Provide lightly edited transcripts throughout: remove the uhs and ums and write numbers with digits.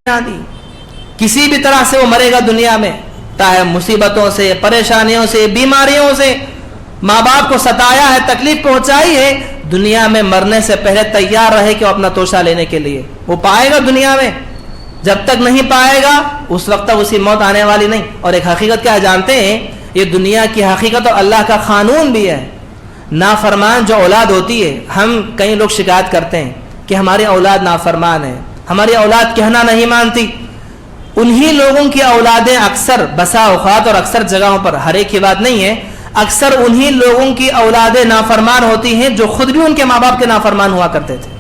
دی کسی بھی طرح سے وہ مرے گا دنیا میں، چاہے مصیبتوں سے، پریشانیوں سے، بیماریوں سے ماں باپ کو ستایا ہے، تکلیف پہنچائی ہے، دنیا میں مرنے سے پہلے تیار رہے کہ وہ اپنا توشہ لینے کے لیے وہ پائے گا دنیا میں. جب تک نہیں پائے گا اس وقت تک اسی موت آنے والی نہیں. اور ایک حقیقت کیا جانتے ہیں، یہ دنیا کی حقیقت اور اللہ کا قانون بھی ہے. نافرمان جو اولاد ہوتی ہے، ہم کئی لوگ شکایت کرتے ہیں کہ ہماری اولاد نافرمان ہے، ہماری اولاد کہنا نہیں مانتی. انہی لوگوں کی اولادیں اکثر بسا اوقات اور اکثر جگہوں پر، ہر ایک کی بات نہیں ہے، اکثر انہی لوگوں کی اولادیں نافرمان ہوتی ہیں جو خود بھی ان کے ماں باپ کے نافرمان ہوا کرتے تھے.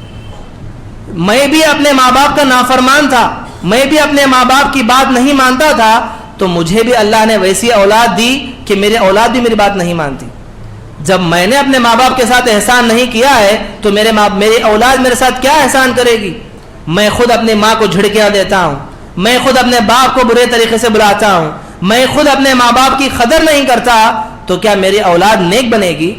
میں بھی اپنے ماں باپ کا نافرمان تھا، میں بھی اپنے ماں باپ کی بات نہیں مانتا تھا، تو مجھے بھی اللہ نے ویسی اولاد دی کہ میری اولاد بھی میری بات نہیں مانتی. جب میں نے اپنے ماں باپ کے ساتھ احسان نہیں کیا ہے تو میری اولاد میرے ساتھ کیا احسان کرے گی؟ میں خود اپنی ماں کو جھڑکیاں دیتا ہوں، میں خود اپنے باپ کو برے طریقے سے بلاتا ہوں، میں خود اپنے ماں باپ کی قدر نہیں کرتا، تو کیا میری اولاد نیک بنے گی؟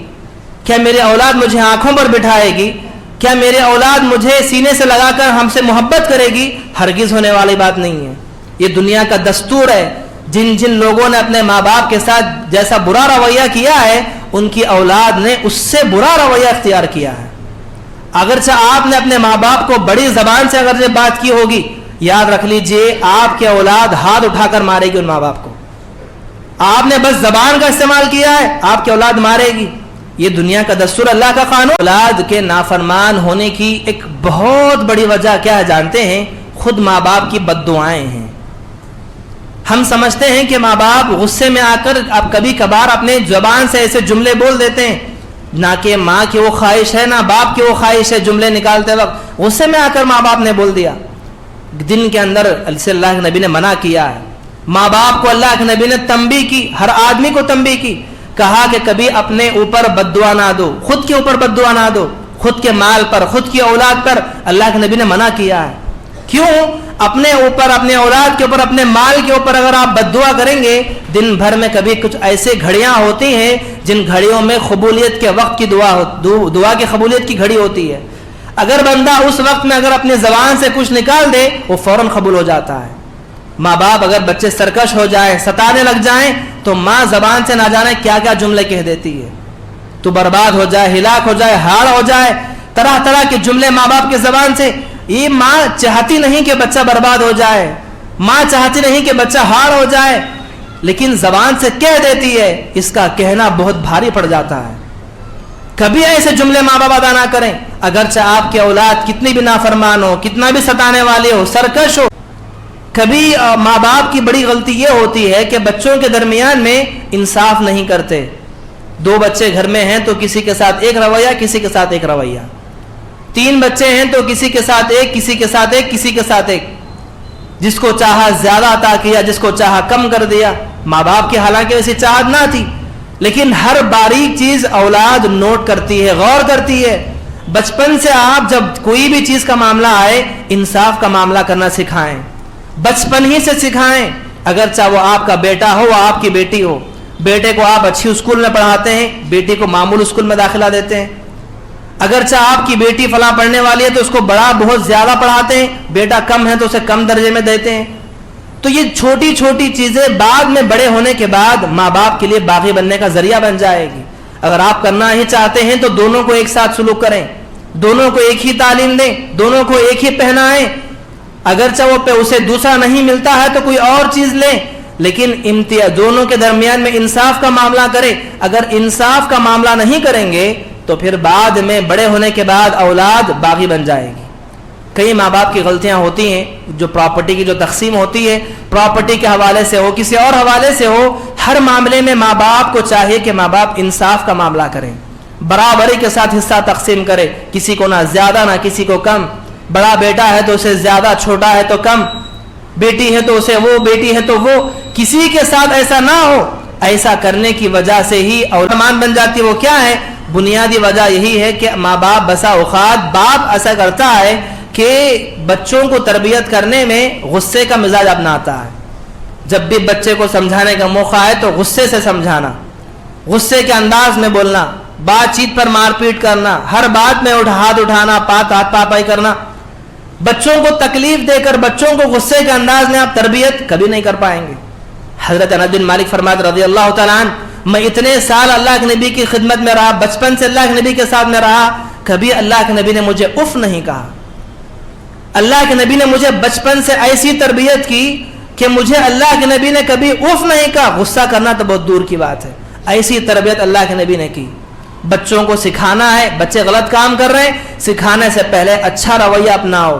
کیا میری اولاد مجھے آنکھوں پر بٹھائے گی؟ کیا میری اولاد مجھے سینے سے لگا کر ہم سے محبت کرے گی؟ ہرگز ہونے والی بات نہیں ہے. یہ دنیا کا دستور ہے. جن جن لوگوں نے اپنے ماں باپ کے ساتھ جیسا برا رویہ کیا ہے، ان کی اولاد نے اس سے برا رویہ اختیار کیا ہے. اگرچہ آپ نے اپنے ماں باپ کو بڑی زبان سے اگر بات کی ہوگی، یاد رکھ لیجئے آپ کے اولاد ہاتھ اٹھا کر مارے گی ان ماں باپ کو. آپ نے بس زبان کا استعمال کیا ہے، آپ کی اولاد مارے گی. یہ دنیا کا دستور، اللہ کا قانون. اولاد کے نافرمان ہونے کی ایک بہت بڑی وجہ کیا ہے جانتے ہیں؟ خود ماں باپ کی بد دعائیں ہیں. ہم سمجھتے ہیں کہ ماں باپ غصے میں آ کر اب کبھی کبھار اپنے زبان سے ایسے جملے بول دیتے ہیں، نہ کہ ماں کی وہ خواہش ہے نہ باپ کی وہ خواہش ہے. جملے نکالتے وقت غصے میں آ کر ماں باپ نے بول دیا. دن کے اندر اللہ کے نبی نے منع کیا ہے. ماں باپ کو اللہ کے نبی نے تنبیہ کی، ہر آدمی کو تنبیہ کی، کہا کہ کبھی اپنے اوپر بد دعا نہ دو، خود کے اوپر بد دعا نہ دو، خود کے مال پر، خود کی اولاد پر. اللہ کے نبی نے منع کیا ہے. کیوں؟ اپنے اوپر، اپنے اولاد کے اوپر، اپنے مال کے اوپر اگر آپ بد دعا کریں گے، دن بھر میں کبھی کچھ ایسے گھڑیاں ہوتی ہیں جن گھڑیوں میں قبولیت کے وقت کی دعا کی قبولیت کی گھڑی ہوتی ہے. اگر بندہ اس وقت میں اگر اپنی زبان سے کچھ نکال دے، وہ فوراً قبول ہو جاتا ہے. ماں باپ اگر بچے سرکش ہو جائیں، ستانے لگ جائیں، تو ماں زبان سے نہ جانے کیا کیا جملے کہہ دیتی ہے. تو برباد ہو جائے، ہلاک ہو جائے، ہاڑ ہو جائے، طرح طرح کے جملے ماں باپ کی زبان سے. یہ ماں چاہتی نہیں کہ بچہ برباد ہو جائے، ماں چاہتی نہیں کہ بچہ ہاڑ ہو جائے، لیکن زبان سے کہہ دیتی ہے. اس کا کہنا بہت بھاری پڑ جاتا ہے. کبھی ایسے جملے ماں باپ ادا نہ کریں. اگرچہ آپ کی اولاد کتنی بھی نافرمان ہو، کتنا بھی ستانے والے ہو، سرکش ہو. کبھی ماں باپ کی بڑی غلطی یہ ہوتی ہے کہ بچوں کے درمیان میں انصاف نہیں کرتے. دو بچے گھر میں ہیں تو کسی کے ساتھ ایک رویہ، کسی کے ساتھ ایک رویہ. تین بچے ہیں تو کسی کے ساتھ ایک، کسی کے ساتھ ایک، کسی کے ساتھ ایک. جس کو چاہا زیادہ عطا کیا، جس کو چاہا کم کر دیا. ماں باپ کی حالانکہ ویسی چاہت نہ تھی، لیکن ہر باریک چیز اولاد نوٹ کرتی ہے، غور کرتی ہے. بچپن سے آپ جب کوئی بھی چیز کا معاملہ آئے، انصاف کا معاملہ کرنا سکھائیں، بچپن ہی سے سکھائیں. اگرچہ وہ آپ کا بیٹا ہو، وہ آپ کی بیٹی ہو. بیٹے کو آپ اچھی اسکول میں پڑھاتے ہیں، بیٹی کو معمول اسکول میں داخلہ دیتے ہیں. اگرچہ آپ کی بیٹی فلاں پڑھنے والی ہے تو اس کو بڑا بہت زیادہ پڑھاتے ہیں، بیٹا کم ہے تو اسے کم درجے میں دیتے ہیں. تو یہ چھوٹی چھوٹی چیزیں بعد میں بڑے ہونے کے بعد ماں باپ کے لیے باغی بننے کا ذریعہ بن جائے گی. اگر آپ کرنا ہی چاہتے ہیں تو دونوں کو ایک ساتھ سلوک کریں، دونوں کو ایک ہی تعلیم دیں، دونوں کو ایک ہی پہنائیں. اگرچہ وہ اسے دوسرا نہیں ملتا ہے تو کوئی اور چیز لیں، لیکن دونوں کے درمیان میں انصاف کا معاملہ کریں. اگر انصاف کا معاملہ نہیں کریں گے تو پھر بعد میں بڑے ہونے کے بعد اولاد باغی بن جائے گی. کئی ماں باپ کی غلطیاں ہوتی ہیں، جو پراپرٹی کی جو تقسیم ہوتی ہے، پراپرٹی کے حوالے سے ہو، کسی اور حوالے سے ہو، ہر معاملے میں ماں باپ کو چاہیے کہ ماں باپ انصاف کا معاملہ کریں، برابری کے ساتھ حصہ تقسیم کرے. کسی کو نہ زیادہ نہ کسی کو کم. بڑا بیٹا ہے تو اسے زیادہ، چھوٹا ہے تو کم، بیٹی ہے تو اسے وہ، بیٹی ہے تو وہ. کسی کے ساتھ ایسا نہ ہو. ایسا کرنے کی وجہ سے ہی اولاد بن جاتی ہے. وہ کیا ہے؟ بنیادی وجہ یہی ہے کہ ماں باپ بسا اوقات باپ ایسا کرتا ہے کہ بچوں کو تربیت کرنے میں غصے کا مزاج اپناتا ہے. جب بھی بچے کو سمجھانے کا موقع ہے تو غصے سے سمجھانا، غصے کے انداز میں بولنا، بات چیت پر مار پیٹ کرنا، ہر بات میں ہاتھ اٹھانا، ہاتھ پاپائی کرنا. بچوں کو تکلیف دے کر, بچوں کو غصے کے انداز میں آپ تربیت کبھی نہیں کر پائیں گے. حضرت انس بن مالک فرماتے رضی اللہ تعالیٰ عنہ, میں اتنے سال اللہ کے نبی کی خدمت میں رہا, بچپن سے اللہ کے نبی کے ساتھ میں رہا, کبھی اللہ کے نبی نے مجھے اف نہیں کہا. اللہ کے نبی نے مجھے بچپن سے ایسی تربیت کی کہ مجھے اللہ کے نبی نے کبھی اف نہیں کہا. غصہ کرنا تو بہت دور کی بات ہے, ایسی تربیت اللہ کے نبی نے کی. بچوں کو سکھانا ہے, بچے غلط کام کر رہے ہیں, سکھانے سے پہلے اچھا رویہ اپناؤ,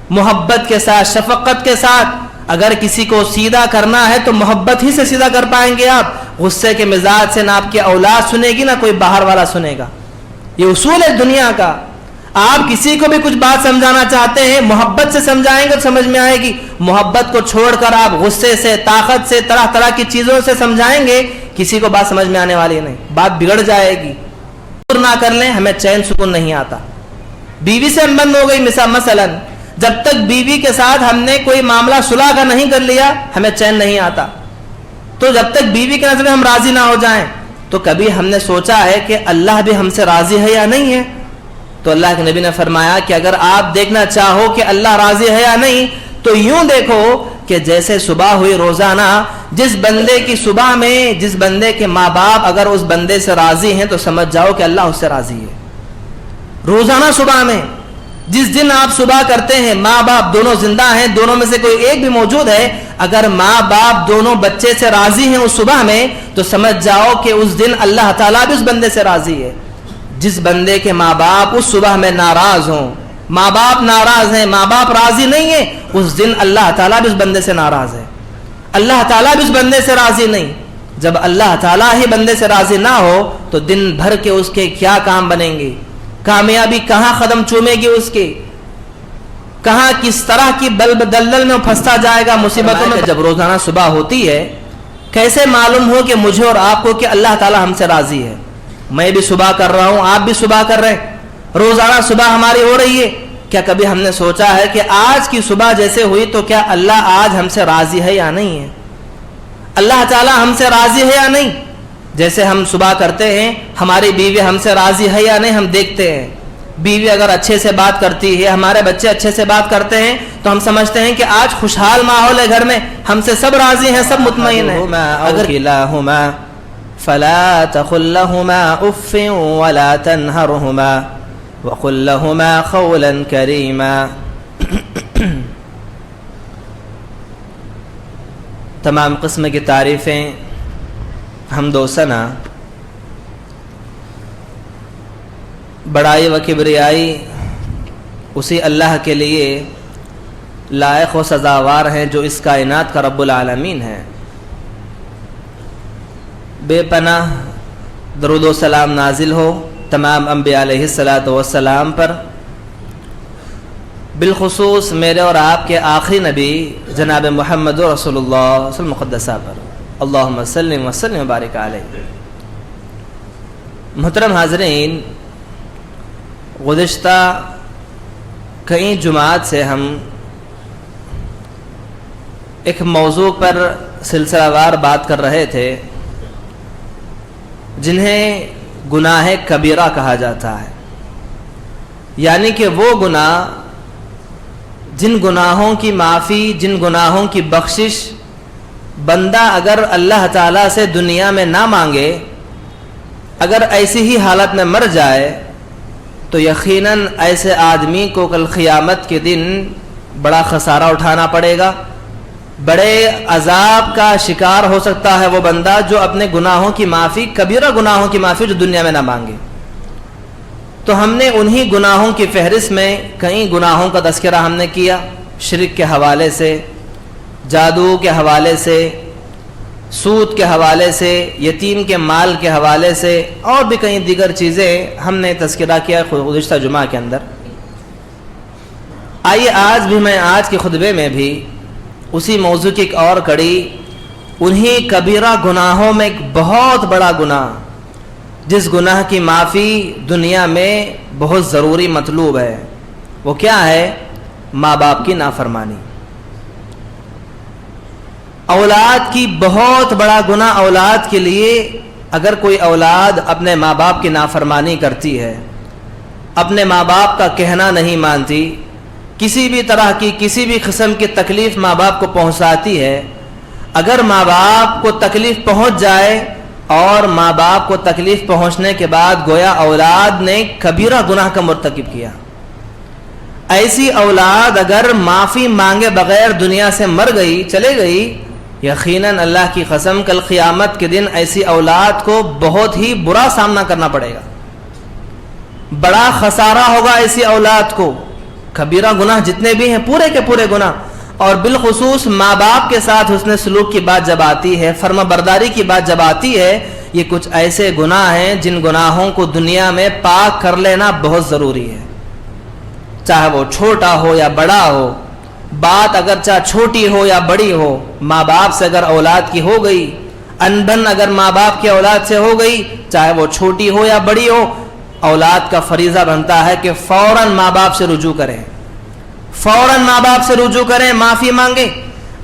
محبت کے ساتھ, شفقت کے ساتھ. اگر کسی کو سیدھا کرنا ہے تو محبت ہی سے سیدھا کر پائیں گے آپ. غصے کے مزاج سے نہ آپ کی اولاد سنے گی, نہ کوئی باہر والا سنے گا. یہ اصول ہے دنیا کا. آپ کسی کو بھی کچھ بات سمجھانا چاہتے ہیں, محبت سے سمجھائیں گے تو سمجھ میں آئے گی. محبت کو چھوڑ کر آپ غصے سے, طاقت سے, طرح طرح کی چیزوں سے سمجھائیں گے, کسی کو بات سمجھ میں آنے والی نہیں, بات بگڑ جائے گی. نہ کر لیں, ہمیں چین سکون نہیں آتا. بیوی سے ہم بند ہو گئی مثلا, جب تک بیوی کے ساتھ ہم نے کوئی معاملہ صلح کا نہیں کر لیا, ہمیں چین نہیں آتا. تو جب تک بیوی کے نظر میں ہم راضی نہ ہو جائیں, تو کبھی ہم نے سوچا ہے کہ اللہ بھی ہم سے راضی ہے یا نہیں ہے؟ تو اللہ کے نبی نے فرمایا کہ اگر آپ دیکھنا چاہو کہ اللہ راضی ہے یا نہیں, تو یوں دیکھو کہ جیسے صبح ہوئی روزانہ, جس بندے کی صبح میں, جس بندے کے ماں باپ اگر اس بندے سے راضی ہیں تو سمجھ جاؤ کہ اللہ اس سے راضی ہے. روزانہ صبح میں, جس دن آپ صبح کرتے ہیں, ماں باپ دونوں زندہ ہیں, دونوں میں سے کوئی ایک بھی موجود ہے, اگر ماں باپ دونوں بچے سے راضی ہیں اس صبح میں, تو سمجھ جاؤ کہ اس دن اللہ تعالیٰ بھی اس بندے سے راضی ہے. جس بندے کے ماں باپ اس صبح میں ناراض ہوں, ماں باپ ناراض ہیں, ماں باپ راضی نہیں ہیں, اس دن اللہ تعالیٰ بھی اس بندے سے ناراض ہے, اللہ تعالیٰ بھی اس بندے سے راضی نہیں. جب اللہ تعالیٰ ہی بندے سے راضی نہ ہو تو دن بھر کے اس کے کیا کام بنیں گے, کامیابی کہاں قدم چومے گی اس کے, کہاں کس طرح کی دلدل میں پھنستا جائے گا, مصیبتوں میں. جب روزانہ صبح ہوتی ہے, کیسے معلوم ہو کہ مجھے اور آپ کو کہ اللہ تعالیٰ ہم سے راضی ہے؟ میں بھی صبح کر رہا ہوں, آپ بھی صبح کر رہے ہیں, روزانہ صبح ہماری ہو رہی ہے. کیا کبھی ہم نے سوچا ہے کہ آج کی صبح جیسے ہوئی تو کیا اللہ آج ہم سے راضی ہے یا نہیں ہے؟ اللہ تعالیٰ ہم سے راضی ہے یا نہیں؟ جیسے ہم صبح کرتے ہیں, ہماری بیوی ہم سے راضی ہے یا نہیں ہم دیکھتے ہیں. بیوی اگر اچھے سے بات کرتی ہے, ہمارے بچے اچھے سے بات کرتے ہیں, تو ہم سمجھتے ہیں کہ آج خوشحال ماحول ہے گھر میں, ہم سے سب راضی ہیں, سب مطمئن ہیں. اگر کلاہما فلا تقل لهما اف ولا تنهرهما وقل لهما قولا كريما. تمام قسم کی تعریفیں, حمد و ثنا, بڑائی و کبریائی اسی اللہ کے لیے لائق و سزاوار ہیں جو اس کائنات کا رب العالمین ہے. بے پناہ درود و سلام نازل ہو تمام انبیاء علیہ الصلاۃ والسلام پر, بالخصوص میرے اور آپ کے آخری نبی جناب محمد رسول اللہ صلی اللہ علیہ وسلم مقدسہ پر. اللہم صلی وسلم وبارک علیہ. محترم حاضرین, گزشتہ کئی جمعات سے ہم ایک موضوع پر سلسلہ وار بات کر رہے تھے جنہیں گناہ کبیرہ کہا جاتا ہے. یعنی کہ وہ گناہ جن گناہوں کی معافی, جن گناہوں کی بخشش بندہ اگر اللہ تعالیٰ سے دنیا میں نہ مانگے, اگر ایسی ہی حالت میں مر جائے, تو یقیناً ایسے آدمی کو کل قیامت کے دن بڑا خسارہ اٹھانا پڑے گا, بڑے عذاب کا شکار ہو سکتا ہے وہ بندہ جو اپنے گناہوں کی معافی, کبیرہ گناہوں کی معافی جو دنیا میں نہ مانگے. تو ہم نے انہی گناہوں کی فہرست میں کئی گناہوں کا تذکرہ ہم نے کیا, شرک کے حوالے سے, جادو کے حوالے سے, سود کے حوالے سے, یتیم کے مال کے حوالے سے, اور بھی کئی دیگر چیزیں ہم نے تذکرہ کیا گزشتہ جمعہ کے اندر. آئیے آج بھی میں آج کے خطبے میں بھی اسی موضوع کی ایک اور کڑی, انہی کبیرہ گناہوں میں ایک بہت بڑا گناہ, جس گناہ کی معافی دنیا میں بہت ضروری مطلوب ہے, وہ کیا ہے؟ ماں باپ کی نافرمانی. اولاد کی بہت بڑا گناہ اولاد کے لیے. اگر کوئی اولاد اپنے ماں باپ کی نافرمانی کرتی ہے, اپنے ماں باپ کا کہنا نہیں مانتی, کسی بھی طرح کی کسی بھی قسم کی تکلیف ماں باپ کو پہنچاتی ہے، اگر ماں باپ کو تکلیف پہنچ جائے اور ماں باپ کو تکلیف پہنچنے کے بعد گویا اولاد نے کبیرہ گناہ کا مرتکب کیا، ایسی اولاد اگر معافی مانگے بغیر دنیا سے مر گئی، چلے گئی، یقیناً اللہ کی قسم کل قیامت کے دن ایسی اولاد کو بہت ہی برا سامنا کرنا پڑے گا، بڑا خسارہ ہوگا ایسی اولاد کو۔ کبیرہ گناہ جتنے بھی ہیں پورے کے پورے گناہ، اور بالخصوص ماں باپ کے ساتھ حسن سلوک کی بات جب آتی ہے، فرما برداری کی بات جب آتی ہے، یہ کچھ ایسے گناہ ہیں جن گناہوں کو دنیا میں پاک کر لینا بہت ضروری ہے، چاہے وہ چھوٹا ہو یا بڑا ہو، بات اگر چاہے چھوٹی ہو یا بڑی ہو، ماں باپ سے اگر اولاد کی ہو گئی، انبن اگر ماں باپ کی اولاد سے ہو گئی، چاہے وہ چھوٹی ہو یا بڑی ہو، اولاد کا فریضہ بنتا ہے کہ فوراً ماں باپ سے رجوع کریں، فوراً ماں باپ سے رجوع کریں، معافی مانگیں۔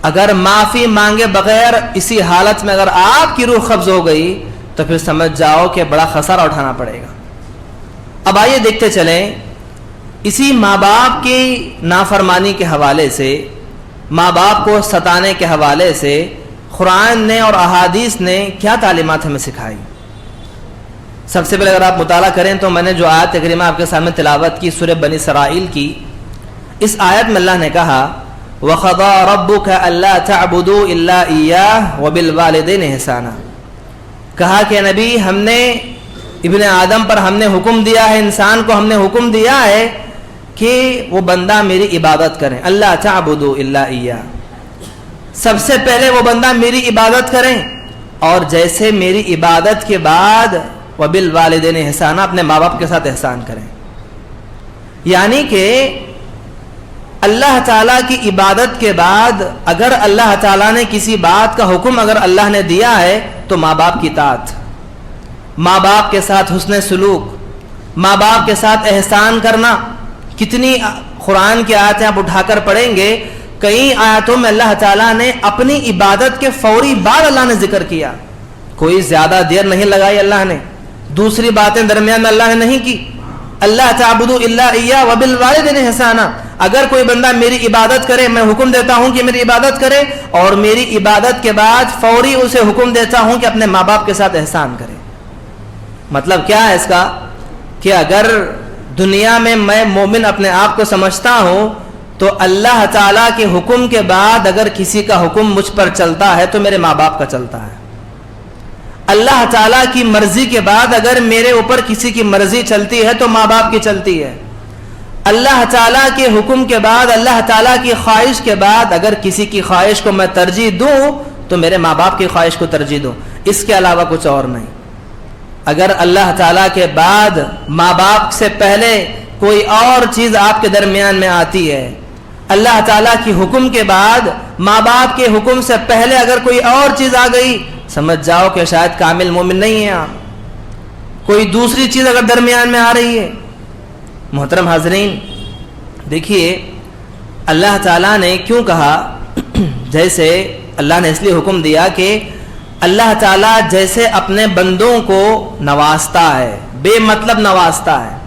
اگر معافی مانگے بغیر اسی حالت میں اگر آپ کی روح قبض ہو گئی تو پھر سمجھ جاؤ کہ بڑا خسارہ اٹھانا پڑے گا۔ اب آئیے دیکھتے چلیں، اسی ماں باپ کی نافرمانی کے حوالے سے، ماں باپ کو ستانے کے حوالے سے قرآن نے اور احادیث نے کیا تعلیمات ہمیں سکھائی۔ سب سے پہلے اگر آپ مطالعہ کریں تو میں نے جو آیت کریمہ آپ کے سامنے تلاوت کی سورہ بنی اسرائیل کی، اس آیت میں اللہ نے کہا وَقَضَىٰ رَبُّكَ أَلَّا تَعْبُدُوا إِلَّا إِيَّاهُ وَبِالْوَالِدَيْنِ إِحْسَانًا، کہا کہ نبی ہم نے ابن آدم پر ہم نے حکم دیا ہے، انسان کو ہم نے حکم دیا ہے کہ وہ بندہ میری عبادت کریں، اللہ تعبدوا الا ایہ، سب سے پہلے وہ بندہ میری عبادت کریں، اور جیسے میری عبادت کے بعد وبالوالدین احسانا، اپنے ماں باپ کے ساتھ احسان کریں۔ یعنی کہ اللہ تعالیٰ کی عبادت کے بعد اگر اللہ تعالیٰ نے کسی بات کا حکم اگر اللہ نے دیا ہے تو ماں باپ کی اطاعت، ماں باپ کے ساتھ حسن سلوک، ماں باپ کے ساتھ احسان کرنا۔ کتنی قرآن کی آیتیں آپ اٹھا کر پڑھیں گے، کئی آیتوں میں اللہ تعالیٰ نے اپنی عبادت کے فوری بعد اللہ نے ذکر کیا، کوئی زیادہ دیر نہیں لگائی اللہ نے، دوسری باتیں درمیان میں اللہ نے نہیں کی۔ اللہ تعبدوا الا ایہ وبالوالدین احسانا، اگر کوئی بندہ میری عبادت کرے، میں حکم دیتا ہوں کہ میری عبادت کرے، اور میری عبادت کے بعد فوری اسے حکم دیتا ہوں کہ اپنے ماں باپ کے ساتھ احسان کرے۔ مطلب کیا ہے اس کا کہ اگر دنیا میں میں مومن اپنے آپ کو سمجھتا ہوں تو اللہ تعالیٰ کے حکم کے بعد اگر کسی کا حکم مجھ پر چلتا ہے تو میرے ماں باپ کا چلتا ہے، اللہ تعالیٰ کی مرضی کے بعد اگر میرے اوپر کسی کی مرضی چلتی ہے تو ماں باپ کی چلتی ہے، اللہ تعالیٰ کے حکم کے بعد اللہ تعالیٰ کی خواہش کے بعد اگر کسی کی خواہش کو میں ترجیح دوں تو میرے ماں باپ کی خواہش کو ترجیح دوں، اس کے علاوہ کچھ اور نہیں۔ اگر اللہ تعالیٰ کے بعد ماں باپ سے پہلے کوئی اور چیز آپ کے درمیان میں آتی ہے، اللہ تعالیٰ کی حکم کے بعد ماں باپ کے حکم سے پہلے اگر کوئی اور چیز آ گئی، سمجھ جاؤ کہ شاید کامل مومن نہیں ہے آپ، کوئی دوسری چیز اگر درمیان میں آ رہی ہے۔ محترم حاضرین، دیکھیے اللہ تعالیٰ نے کیوں کہا، جیسے اللہ نے اس لیے حکم دیا کہ اللہ تعالیٰ جیسے اپنے بندوں کو نوازتا ہے، بے مطلب نوازتا ہے۔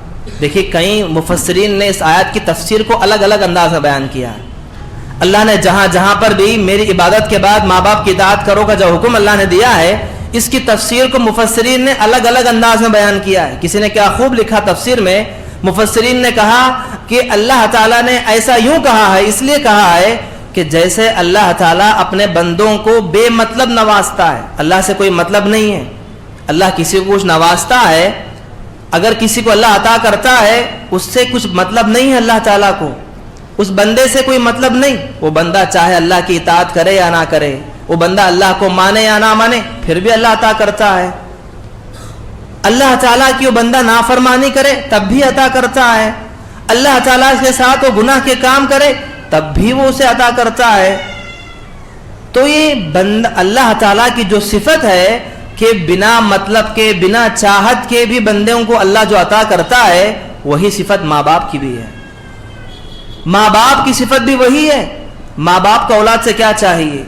دیکھیے کئی مفسرین نے اس آیت کی تفسیر کو الگ الگ انداز میں بیان کیا ہے۔ اللہ نے جہاں جہاں پر بھی میری عبادت کے بعد ماں باپ کی اطاعت کرو کا جو حکم اللہ نے دیا ہے، اس کی تفسیر کو مفسرین نے الگ الگ انداز میں بیان کیا ہے۔ کسی نے کیا خوب لکھا تفسیر میں، مفسرین نے کہا کہ اللہ تعالیٰ نے ایسا یوں کہا ہے، اس لیے کہا ہے کہ جیسے اللہ تعالیٰ اپنے بندوں کو بے مطلب نوازتا ہے، اللہ سے کوئی مطلب نہیں ہے، اللہ کسی کو کچھ نوازتا ہے، اگر کسی کو اللہ عطا کرتا ہے اس سے کچھ مطلب نہیں ہے اللہ تعالیٰ کو، اس بندے سے کوئی مطلب نہیں، وہ بندہ چاہے اللہ کی اطاعت کرے یا نہ کرے، وہ بندہ اللہ کو مانے یا نہ مانے، پھر بھی اللہ عطا کرتا ہے۔ اللہ تعالیٰ کی وہ بندہ نافرمانی کرے تب بھی عطا کرتا ہے، اللہ تعالیٰ کے ساتھ وہ گناہ کے کام کرے تب بھی وہ اسے عطا کرتا ہے۔ تو یہ بندہ اللہ تعالیٰ کی جو صفت ہے کہ بنا مطلب کے بنا چاہت کے بھی بندوں کو اللہ جو عطا کرتا ہے، وہی صفت ماں باپ کی بھی ہے، ماں باپ کی صفت بھی وہی ہے۔ ماں باپ کو اولاد سے کیا چاہیے؟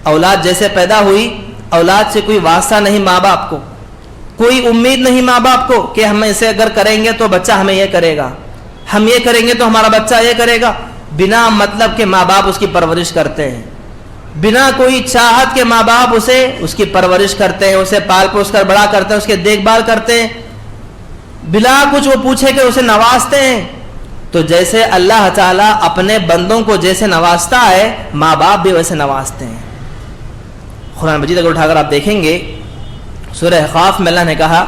اولاد جیسے پیدا ہوئی، اولاد سے کوئی واسطہ نہیں ماں باپ کو، کوئی امید نہیں ماں باپ کو کہ ہم اسے اگر کریں گے تو بچہ ہمیں یہ کرے گا، ہم یہ کریں گے تو ہمارا بچہ یہ کرے گا۔ بنا مطلب کے ماں باپ اس کی پرورش کرتے ہیں، بنا کوئی چاہت کے ماں باپ اس کی پرورش کرتے ہیں، اسے پال پوس کر بڑا کرتے ہیں، اس کے دیکھ بھال کرتے ہیں، بلا کچھ وہ پوچھے کہ اسے نوازتے ہیں. تو جیسے اللہ تعالیٰ اپنے بندوں کو جیسے نوازتا ہے، ماں باپ بھی ویسے نوازتے ہیں. قرآن مجید اگر اٹھا کر آپ دیکھیں گے سورہ قاف میں اللہ نے کہا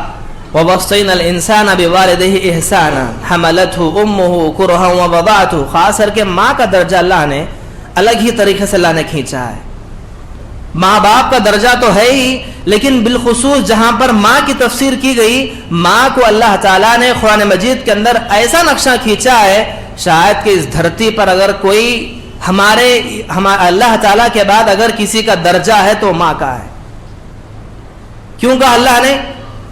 وَوَصَّيْنَا الْإِنسَانَ بِوَالِدَيْهِ إِحْسَانًا حَمَلَتْهُ أُمُّهُ كُرْهًا وَوَضَعَتْهُ. خاص کر کے ماں کا درجہ اللہ نے الگ ہی طریقے سے اللہ نے کھینچا ہے. ماں باپ کا درجہ تو ہے ہی، لیکن بالخصوص جہاں پر ماں کی تفسیر کی گئی، ماں کو اللہ تعالیٰ نے قرآن مجید کے اندر ایسا نقشہ کھینچا ہے، شاید کہ اس دھرتی پر اگر کوئی ہمارے اللہ تعالیٰ کے بعد اگر کسی کا درجہ ہے تو ماں کا ہے. کیوں کہا اللہ نے؟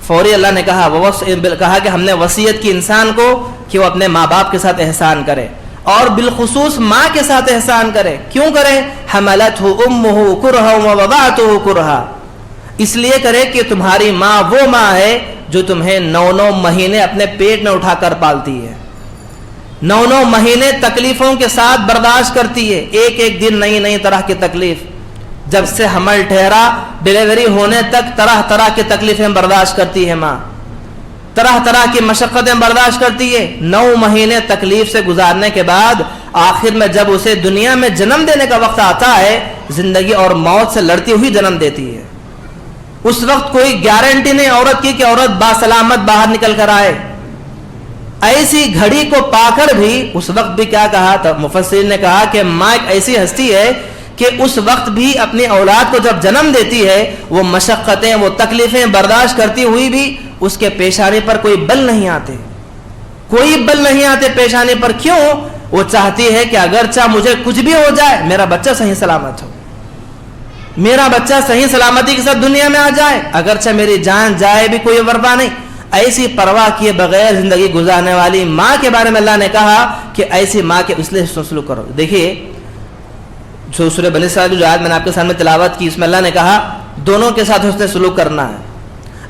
فوری اللہ نے کہا کہ ہم نے وصیت کی انسان کو کہ وہ اپنے ماں باپ کے ساتھ احسان کرے، اور بالخصوص ماں کے ساتھ احسان کرے. کیوں کرے؟ حملتہ امہ کرہا ووضعتہ کرہا. اس لیے کرے کہ تمہاری ماں وہ ماں ہے جو تمہیں 9 مہینے اپنے پیٹ میں اٹھا کر پالتی ہے، 9 مہینے تکلیفوں کے ساتھ برداشت کرتی ہے، ایک دن نئی طرح کی تکلیف. جب سے حمل ٹھہرا ڈیلیوری ہونے تک طرح کی تکلیفیں برداشت کرتی ہے ماں، طرح کی مشقتیں برداشت کرتی ہے. 9 مہینے تکلیف سے گزارنے کے بعد آخر میں جب اسے دنیا میں جنم دینے کا وقت آتا ہے، زندگی اور موت سے لڑتی ہوئی جنم دیتی ہے. اس وقت کوئی گارنٹی نہیں عورت کی کہ عورت باسلامت باہر نکل کر آئے. ایسی گھڑی کو پا کر بھی اس وقت بھی کیا کہا تھا مفسرین نے کہا کہ ماں ایک ایسی ہستی ہے کہ اس وقت بھی اپنی اولاد کو جب جنم دیتی ہے، وہ مشقتیں وہ تکلیفیں برداشت کرتی ہوئی بھی اس کے پیشانی پر کوئی بل نہیں آتے پیشانی پر. کیوں؟ وہ چاہتی ہے کہ اگرچہ مجھے کچھ بھی ہو جائے میرا بچہ صحیح سلامت ہو، میرا بچہ صحیح سلامتی کے ساتھ دنیا میں آ جائے، اگرچہ میری جان جائے بھی کوئی پرواہ نہیں. ایسی پرواہ کیے بغیر زندگی گزارنے والی ماں کے بارے میں اللہ نے کہا کہ ایسی ماں کے اس لیے سلوک کرو. دیکھیے جو سورہ بنی اسرائیل جو آیت میں نے آپ کے سامنے تلاوت کی، اس میں اللہ نے کہا دونوں کے ساتھ حسن سلوک کرنا ہے.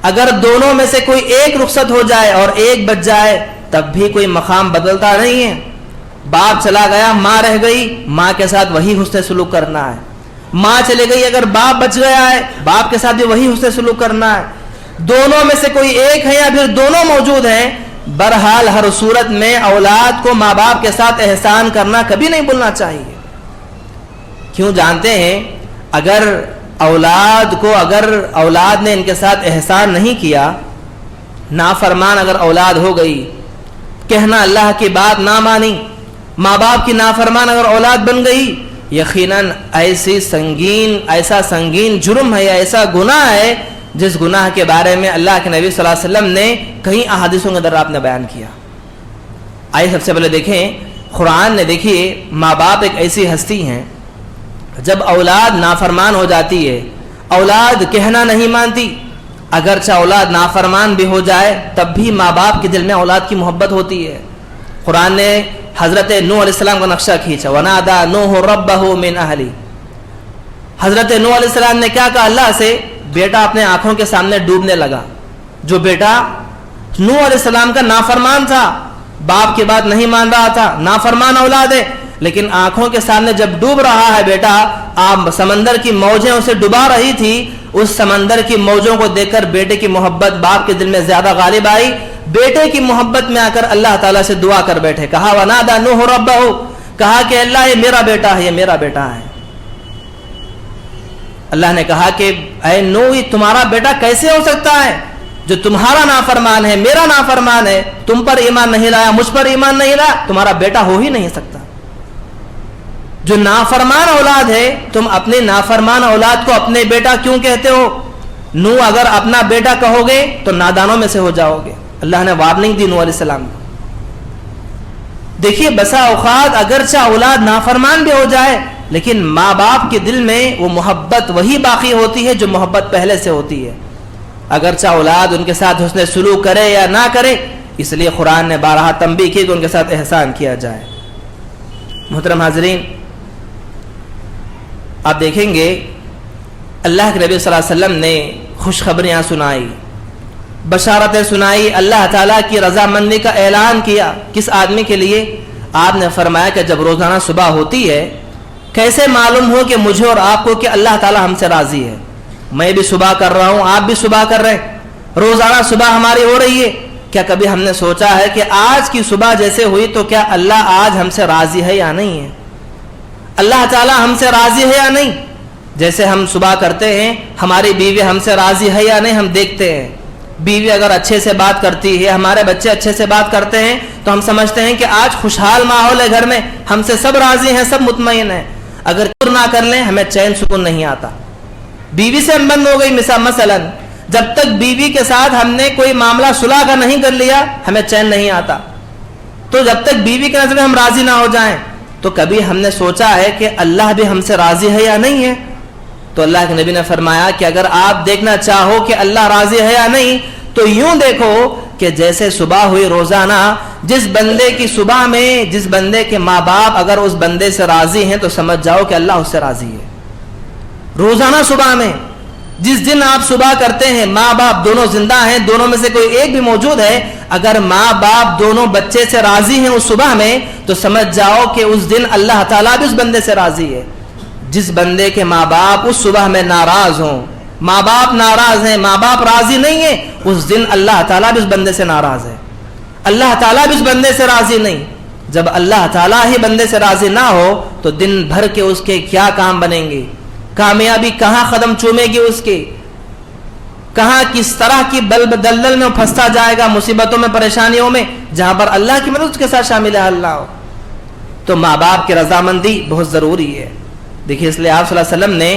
اگر دونوں میں سے کوئی ایک رخصت ہو جائے اور ایک بچ جائے تب بھی کوئی مقام بدلتا نہیں ہے. باپ چلا گیا، ماں رہ گئی، ماں کے ساتھ وہی حسن سلوک کرنا ہے. ماں چلے گئی، اگر باپ بچ گیا ہے باپ کے ساتھ بھی وہی حسن سلوک کرنا ہے. دونوں میں سے کوئی ایک ہے یا پھر دونوں موجود ہیں، بہرحال ہر صورت میں اولاد کو ماں باپ کے ساتھ احسان کرنا کبھی نہیں بھولنا چاہیے. کیوں؟ جانتے ہیں اگر اولاد نے ان کے ساتھ احسان نہیں کیا، نافرمان اگر اولاد ہو گئی، کہنا اللہ کی بات نہ مانی، ماں باپ کی نافرمان اگر اولاد بن گئی، یقیناً ایسا سنگین جرم ہے یا ایسا گناہ ہے جس گناہ کے بارے میں اللہ کے نبی صلی اللہ علیہ وسلم نے کئی احادیثوں کے اندر آپ نے بیان کیا. آئیے سب سے پہلے دیکھیں قرآن نے. دیکھیے ماں باپ ایک ایسی ہستی ہیں، جب اولاد نافرمان ہو جاتی ہے، اولاد کہنا نہیں مانتی، اگرچہ اولاد نافرمان بھی ہو جائے تب بھی ماں باپ کے دل میں اولاد کی محبت ہوتی ہے. قرآن نے حضرت نوح علیہ السلام کا نقشہ کھینچا، وَنَادَى نُوحٌ رَبَّهُ مِنْ أَهْلِهِ. حضرت نوح علیہ السلام نے کیا کہا اللہ سے؟ بیٹا اپنے آنکھوں کے سامنے ڈوبنے لگا. جو بیٹا نوح علیہ السلام کا نافرمان تھا، باپ کی بات نہیں مان رہا تھا، نافرمان اولاد ہے، لیکن آنکھوں کے سامنے جب ڈوب رہا ہے بیٹا، آپ سمندر کی موجیں اسے ڈبا رہی تھی، اس سمندر کی موجوں کو دیکھ کر بیٹے کی محبت باپ کے دل میں زیادہ غالب آئی. بیٹے کی محبت میں آ کر اللہ تعالیٰ سے دعا کر بیٹھے. کہا وَنَادَى نُوحٌ رَبَّهُ، کہا کہ اللہ یہ میرا بیٹا ہے، یہ میرا بیٹا ہے. اللہ نے کہا کہ اے نوح تمہارا بیٹا کیسے ہو سکتا ہے جو تمہارا نافرمان ہے، میرا نافرمان ہے، تم پر ایمان نہیں لایا، مجھ پر ایمان نہیں لایا، تمہارا بیٹا ہو ہی نہیں سکتا. جو نافرمان اولاد ہے، تم اپنی نافرمان اولاد کو اپنے بیٹا کیوں کہتے ہو؟ نوح اگر اپنا بیٹا کہو گے تو نادانوں میں سے ہو جاؤ گے. اللہ نے وارننگ دی نوح علیہ السلام کو. دیکھیے بسا اوقات اگرچہ اولاد نافرمان بھی ہو جائے لیکن ماں باپ کے دل میں وہ محبت وہی باقی ہوتی ہے جو محبت پہلے سے ہوتی ہے. اگرچہ اولاد ان کے ساتھ حسن سلوک کرے یا نہ کرے، اس لیے قرآن نے بارہا تنبیہ کی کہ ان کے ساتھ احسان کیا جائے. محترم حاضرین، آپ دیکھیں گے اللہ کے نبی صلی اللہ علیہ وسلم نے خوشخبریاں سنائی، بشارتیں سنائی، اللہ تعالیٰ کی رضامندی کا اعلان کیا. کس آدمی کے لیے؟ آپ نے فرمایا کہ جب روزانہ صبح ہوتی ہے کیسے معلوم ہو کہ مجھے اور آپ کو کہ اللہ تعالیٰ ہم سے راضی ہے؟ میں بھی صبح کر رہا ہوں، آپ بھی صبح کر رہے ہیں، روزانہ صبح ہماری ہو رہی ہے، کیا کبھی ہم نے سوچا ہے کہ آج کی صبح جیسے ہوئی تو کیا اللہ آج ہم سے راضی ہے یا نہیں ہے؟ اللہ تعالیٰ ہم سے راضی ہے یا نہیں؟ جیسے ہم صبح کرتے ہیں ہماری بیوی ہم سے راضی ہے یا نہیں ہم دیکھتے ہیں. بیوی اگر اچھے سے بات کرتی ہے، ہمارے بچے اچھے سے بات کرتے ہیں تو ہم سمجھتے ہیں کہ آج خوشحال ماحول ہے گھر میں، ہم سے سب راضی ہیں، سب مطمئن ہیں. اگر نہ کر لیں ہمیں چین سکون نہیں آتا. بیوی سے بند ہو گئی مثلا، جب تک بیوی کے ساتھ ہم نے کوئی معاملہ صلح کا نہیں کر لیا ہمیں چین نہیں آتا. تو جب تک بیوی کے نظر میں ہم راضی نہ ہو جائیں تو کبھی ہم نے سوچا ہے کہ اللہ بھی ہم سے راضی ہے یا نہیں ہے؟ تو اللہ کے نبی نے فرمایا کہ اگر آپ دیکھنا چاہو کہ اللہ راضی ہے یا نہیں تو یوں دیکھو کہ جیسے صبح ہوئی روزانہ، جس بندے کی صبح میں جس بندے کے ماں باپ اگر اس بندے سے راضی ہیں تو سمجھ جاؤ کہ اللہ اس سے راضی ہے. روزانہ صبح میں جس دن آپ صبح کرتے ہیں، ماں باپ دونوں زندہ ہیں، دونوں میں سے کوئی ایک بھی موجود ہے، اگر ماں باپ دونوں بچے سے راضی ہیں اس صبح میں تو سمجھ جاؤ کہ اس دن اللہ تعالیٰ بھی اس بندے سے راضی ہے. جس بندے کے ماں باپ اس صبح میں ناراض ہوں، ماں باپ ناراض ہیں، ماں باپ راضی نہیں ہیں، اس دن اللہ تعالیٰ بھی اس بندے سے ناراض ہے، اللہ تعالیٰ بھی اس بندے سے راضی نہیں. جب اللہ تعالیٰ ہی بندے سے راضی نہ ہو تو دن بھر کے اس کے کیا کام بنیں گے؟ کامیابی کہاں قدم چومے گی اس کے؟ کہاں کس طرح کی دلدل میں پھنستا جائے گا، مصیبتوں میں، پریشانیوں میں، جہاں پر اللہ کی مدد اس کے ساتھ شامل ہے اللہ ہو. تو ماں باپ کی رضامندی بہت ضروری ہے. دیکھیے اس لیے آپ صلی اللہ علیہ وسلم نے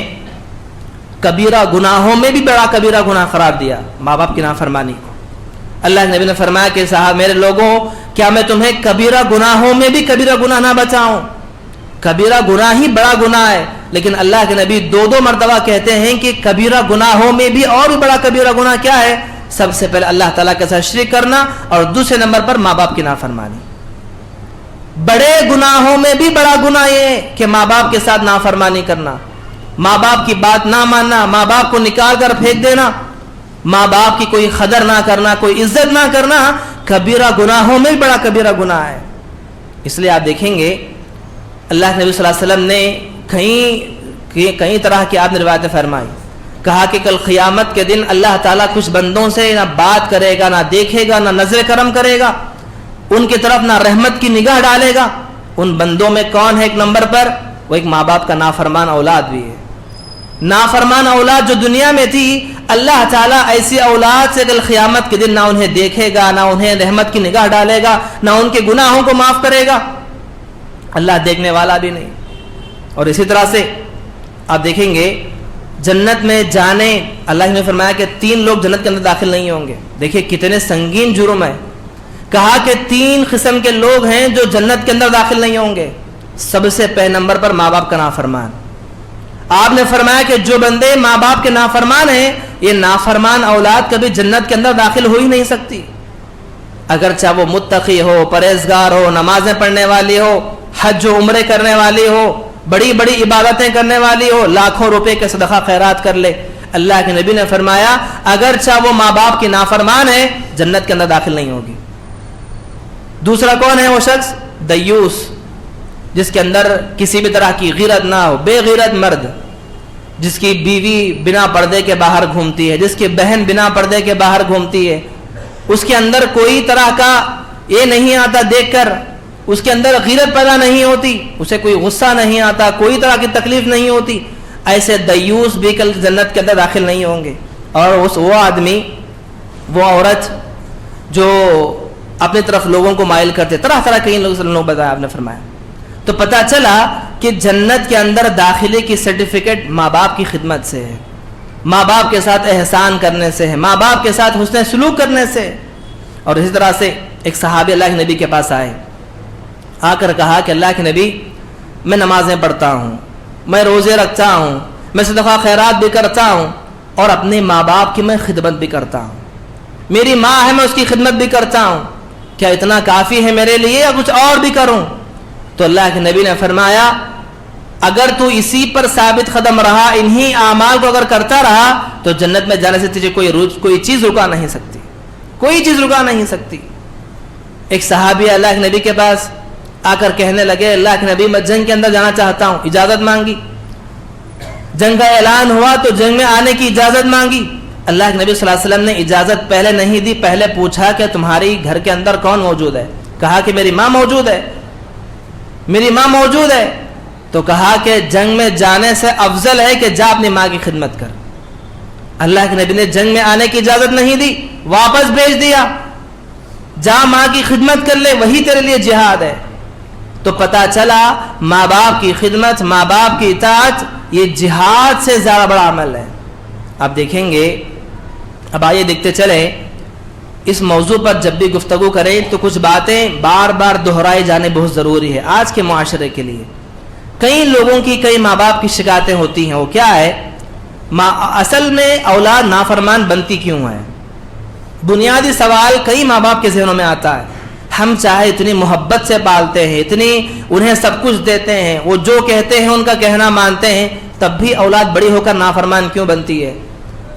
کبیرہ گناہوں میں بھی بڑا کبیرہ گناہ قرار دیا ماں باپ کی نافرمانی کو. اللہ کے نبی نے فرمایا کہ صاحب میرے لوگوں، کیا میں تمہیں کبیرہ گناہوں میں بھی کبیرہ گناہ نہ بچاؤں؟ کبیرہ گناہ ہی بڑا گناہ ہے، لیکن اللہ کے نبی دو مرتبہ کہتے ہیں کہ کبیرہ گناہوں میں بھی اور بھی بڑا کبیرہ گناہ کیا ہے؟ سب سے پہلے اللہ تعالیٰ کے ساتھ شریک کرنا، اور دوسرے نمبر پر ماں باپ کی نافرمانی. بڑے گناہوں میں بھی بڑا گناہ یہ ہے کہ ماں باپ کے ساتھ نافرمانی کرنا، ماں باپ کی بات نہ ماننا، ماں باپ کو نکال کر پھینک دینا، ماں باپ کی کوئی قدر نہ کرنا، کوئی عزت نہ کرنا، کبیرہ گناہوں میں بھی بڑا کبیرہ گناہ ہے. اس لیے آپ دیکھیں گے اللہ کے نبی صلی اللہ علیہ وسلم نے کئی طرح کی آپ نے روایتیں فرمائی. کہا کہ کل قیامت کے دن اللہ تعالیٰ کچھ بندوں سے نہ بات کرے گا، نہ دیکھے گا، نہ نظر کرم کرے گا، ان کی طرف نہ رحمت کی نگاہ ڈالے گا. ان بندوں میں کون ہے ایک نمبر پر؟ وہ ایک ماں باپ کا نافرمان اولاد بھی ہے. نافرمان اولاد جو دنیا میں تھی، اللہ تعالیٰ ایسی اولاد سے کل قیامت کے دن نہ انہیں دیکھے گا، نہ انہیں رحمت کی نگاہ ڈالے گا، نہ ان کے گناہوں کو معاف کرے گا. اللہ دیکھنے والا بھی نہیں. اور اسی طرح سے آپ دیکھیں گے جنت میں جانے، اللہ نے فرمایا کہ 3 لوگ جنت کے اندر داخل نہیں ہوں گے. دیکھیں کتنے سنگین جرم ہے. کہا کہ 3 قسم کے لوگ ہیں جو جنت کے اندر داخل نہیں ہوں گے. سب سے پہلے نمبر پر ماں باپ کا نافرمان. آپ نے فرمایا کہ جو بندے ماں باپ کے نافرمان ہیں، یہ نافرمان اولاد کبھی جنت کے اندر داخل ہو ہی نہیں سکتی. اگرچہ وہ متقی ہو، پرہیزگار ہو، نمازیں پڑھنے والی ہو، حج و عمرے کرنے والی ہو، بڑی بڑی عبادتیں کرنے والی ہو، لاکھوں روپے کے صدقہ خیرات کر لے، اللہ کے نبی نے فرمایا اگرچہ وہ ماں باپ کی نافرمان ہے جنت کے اندر داخل نہیں ہوگی. دوسرا کون ہے؟ وہ شخص دیوس، جس کے اندر کسی بھی طرح کی غیرت نہ ہو، بے غیرت مرد، جس کی بیوی بنا پردے کے باہر گھومتی ہے، جس کی بہن بنا پردے کے باہر گھومتی ہے، اس کے اندر کوئی طرح کا یہ نہیں آتا دیکھ کر، اس کے اندر غیرت پیدا نہیں ہوتی، اسے کوئی غصہ نہیں آتا، کوئی طرح کی تکلیف نہیں ہوتی. ایسے دیوس بھی کل جنت کے اندر داخل نہیں ہوں گے. اور وہ آدمی، وہ عورت جو اپنی طرف لوگوں کو مائل کرتے، طرح طرح کئی لوگ بتایا آپ نے فرمایا. تو پتہ چلا کہ جنت کے اندر داخلے کی سرٹیفکیٹ ماں باپ کی خدمت سے ہے، ماں باپ کے ساتھ احسان کرنے سے ہے، ماں باپ کے ساتھ حسن سلوک کرنے سے. اور اسی طرح سے ایک صحابی اللہ کے نبی کے پاس آئے، آ کر کہا کہ اللہ کے نبی، میں نمازیں پڑھتا ہوں، میں روزے رکھتا ہوں، میں صدقہ خیرات بھی کرتا ہوں، اور اپنے ماں باپ کی میں خدمت بھی کرتا ہوں، میری ماں ہے میں اس کی خدمت بھی کرتا ہوں، کیا اتنا کافی ہے میرے لیے یا کچھ اور بھی کروں؟ تو اللہ کے نبی نے فرمایا اگر تو اسی پر ثابت قدم رہا، انہی اعمال کو اگر کرتا رہا تو جنت میں جانے سے تجھے کوئی چیز رکا نہیں سکتی، کوئی چیز رکا نہیں سکتی. ایک صحابی اللہ کے نبی کے پاس آ کر کہنے لگے اللہ کے نبی میں جنگ کے اندر جانا چاہتا ہوں, اجازت مانگی. جنگ کا اعلان ہوا تو جنگ میں آنے کی اجازت مانگی. اللہ کے نبی صلی اللہ علیہ وسلم نے اجازت پہلے نہیں دی, پہلے پوچھا کہ تمہاری گھر کے اندر کون موجود ہے؟ کہا کہ میری ماں موجود ہے, میری ماں موجود ہے. تو کہا کہ جنگ میں جانے سے افضل ہے کہ جا اپنی ماں کی خدمت کر. اللہ کے نبی نے جنگ میں آنے کی اجازت نہیں دی, واپس بھیج دیا, جا ماں کی خدمت کر لے, وہی تیرے لیے جہاد ہے. تو پتا چلا ماں باپ کی خدمت, ماں باپ کی اطاعت یہ جہاد سے زیادہ بڑا عمل ہے. آپ دیکھیں گے, اب آئیے دیکھتے چلیں, اس موضوع پر جب بھی گفتگو کریں تو کچھ باتیں بار بار دہرائی جانے بہت ضروری ہے آج کے معاشرے کے لیے. کئی لوگوں کی, کئی ماں باپ کی شکایتیں ہوتی ہیں, وہ کیا ہے, اصل میں اولاد نافرمان بنتی کیوں ہے؟ بنیادی سوال کئی ماں باپ کے ذہنوں میں آتا ہے. ہم چاہے اتنی محبت سے پالتے ہیں, اتنی انہیں سب کچھ دیتے ہیں, وہ جو کہتے ہیں ان کا کہنا مانتے ہیں, تب بھی اولاد بڑی ہو کر نافرمان کیوں بنتی ہے؟